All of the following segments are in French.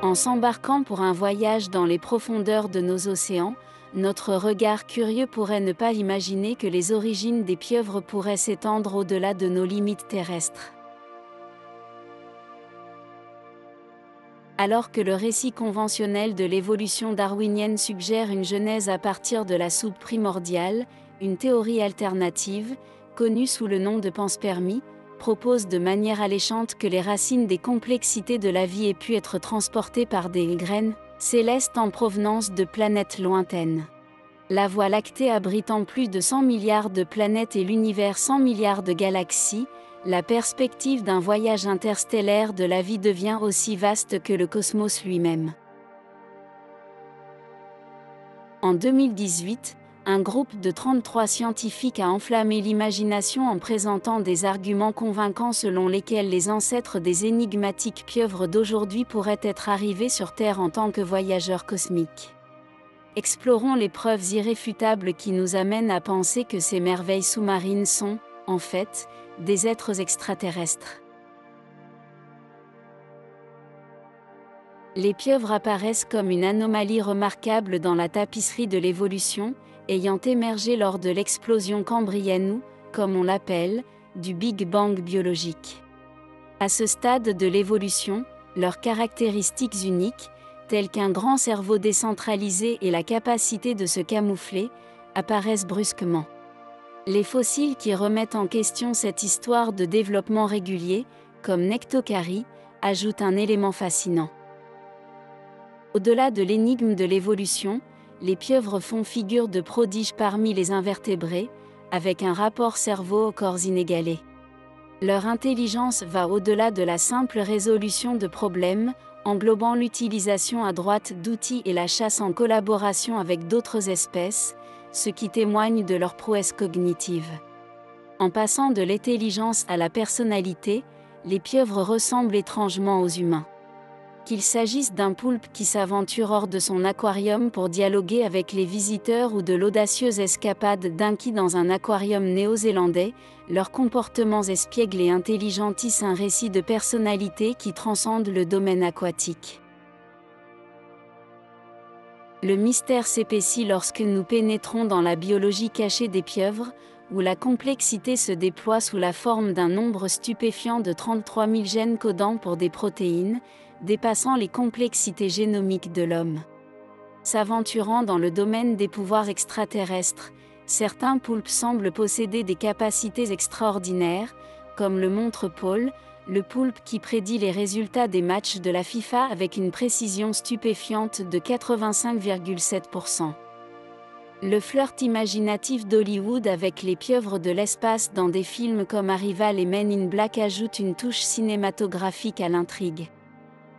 En s'embarquant pour un voyage dans les profondeurs de nos océans, notre regard curieux pourrait ne pas imaginer que les origines des pieuvres pourraient s'étendre au-delà de nos limites terrestres. Alors que le récit conventionnel de l'évolution darwinienne suggère une genèse à partir de la soupe primordiale, une théorie alternative, connue sous le nom de panspermie, propose de manière alléchante que les racines des complexités de la vie aient pu être transportées par des graines célestes en provenance de planètes lointaines. La Voie lactée abritant plus de 100 milliards de planètes et l'univers 100 milliards de galaxies, la perspective d'un voyage interstellaire de la vie devient aussi vaste que le cosmos lui-même. En 2018, un groupe de 33 scientifiques a enflammé l'imagination en présentant des arguments convaincants selon lesquels les ancêtres des énigmatiques pieuvres d'aujourd'hui pourraient être arrivés sur Terre en tant que voyageurs cosmiques. Explorons les preuves irréfutables qui nous amènent à penser que ces merveilles sous-marines sont, en fait, des êtres extraterrestres. Les pieuvres apparaissent comme une anomalie remarquable dans la tapisserie de l'évolution, ayant émergé lors de l'explosion cambrienne ou, comme on l'appelle, du Big Bang biologique. À ce stade de l'évolution, leurs caractéristiques uniques, telles qu'un grand cerveau décentralisé et la capacité de se camoufler, apparaissent brusquement. Les fossiles qui remettent en question cette histoire de développement régulier, comme Nectocarie, ajoutent un élément fascinant. Au-delà de l'énigme de l'évolution, les pieuvres font figure de prodiges parmi les invertébrés, avec un rapport cerveau au corps inégalé. Leur intelligence va au-delà de la simple résolution de problèmes, englobant l'utilisation adroite d'outils et la chasse en collaboration avec d'autres espèces, ce qui témoigne de leur prouesse cognitive. En passant de l'intelligence à la personnalité, les pieuvres ressemblent étrangement aux humains. Qu'il s'agisse d'un poulpe qui s'aventure hors de son aquarium pour dialoguer avec les visiteurs ou de l'audacieuse escapade d'un qui dans un aquarium néo-zélandais, leurs comportements espiègles et intelligents tissent un récit de personnalité qui transcende le domaine aquatique. Le mystère s'épaissit lorsque nous pénétrons dans la biologie cachée des pieuvres, où la complexité se déploie sous la forme d'un nombre stupéfiant de 33 000 gènes codant pour des protéines, dépassant les complexités génomiques de l'homme. S'aventurant dans le domaine des pouvoirs extraterrestres, certains poulpes semblent posséder des capacités extraordinaires, comme le montre Paul, le poulpe qui prédit les résultats des matchs de la FIFA avec une précision stupéfiante de 85,7%. Le flirt imaginatif d'Hollywood avec les pieuvres de l'espace dans des films comme Arrival et Men in Black ajoute une touche cinématographique à l'intrigue.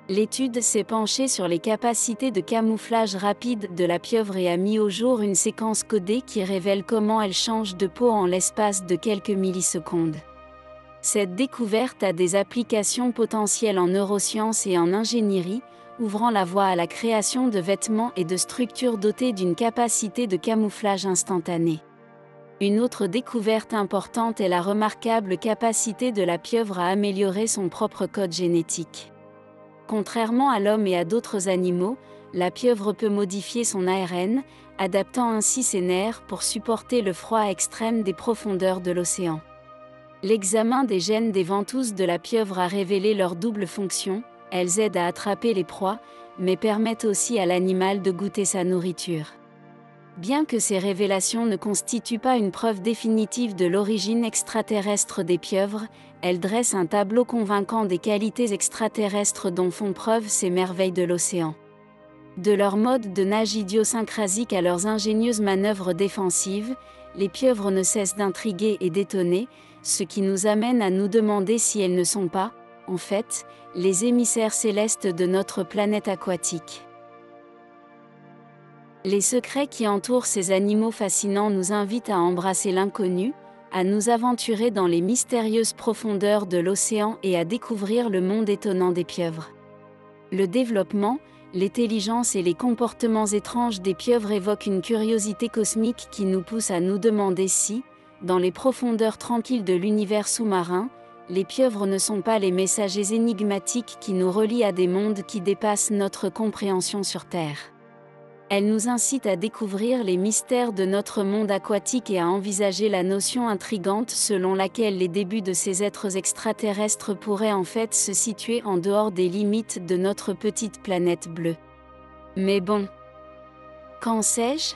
L'étude s'est penchée sur les capacités de camouflage rapide de la pieuvre et a mis au jour une séquence codée qui révèle comment elle change de peau en l'espace de quelques millisecondes. Cette découverte a des applications potentielles en neurosciences et en ingénierie, ouvrant la voie à la création de vêtements et de structures dotées d'une capacité de camouflage instantanée. Une autre découverte importante est la remarquable capacité de la pieuvre à améliorer son propre code génétique. Contrairement à l'homme et à d'autres animaux, la pieuvre peut modifier son ARN, adaptant ainsi ses nerfs pour supporter le froid extrême des profondeurs de l'océan. L'examen des gènes des ventouses de la pieuvre a révélé leur double fonction, elles aident à attraper les proies, mais permettent aussi à l'animal de goûter sa nourriture. Bien que ces révélations ne constituent pas une preuve définitive de l'origine extraterrestre des pieuvres, elles dressent un tableau convaincant des qualités extraterrestres dont font preuve ces merveilles de l'océan. De leur mode de nage idiosyncrasique à leurs ingénieuses manœuvres défensives, les pieuvres ne cessent d'intriguer et d'étonner, ce qui nous amène à nous demander si elles ne sont pas, en fait, les émissaires célestes de notre planète aquatique. Les secrets qui entourent ces animaux fascinants nous invitent à embrasser l'inconnu, à nous aventurer dans les mystérieuses profondeurs de l'océan et à découvrir le monde étonnant des pieuvres. Le développement, l'intelligence et les comportements étranges des pieuvres évoquent une curiosité cosmique qui nous pousse à nous demander si, dans les profondeurs tranquilles de l'univers sous-marin, les pieuvres ne sont pas les messagers énigmatiques qui nous relient à des mondes qui dépassent notre compréhension sur Terre. Elles nous incitent à découvrir les mystères de notre monde aquatique et à envisager la notion intrigante selon laquelle les débuts de ces êtres extraterrestres pourraient en fait se situer en dehors des limites de notre petite planète bleue. Mais bon, qu'en sais-je ?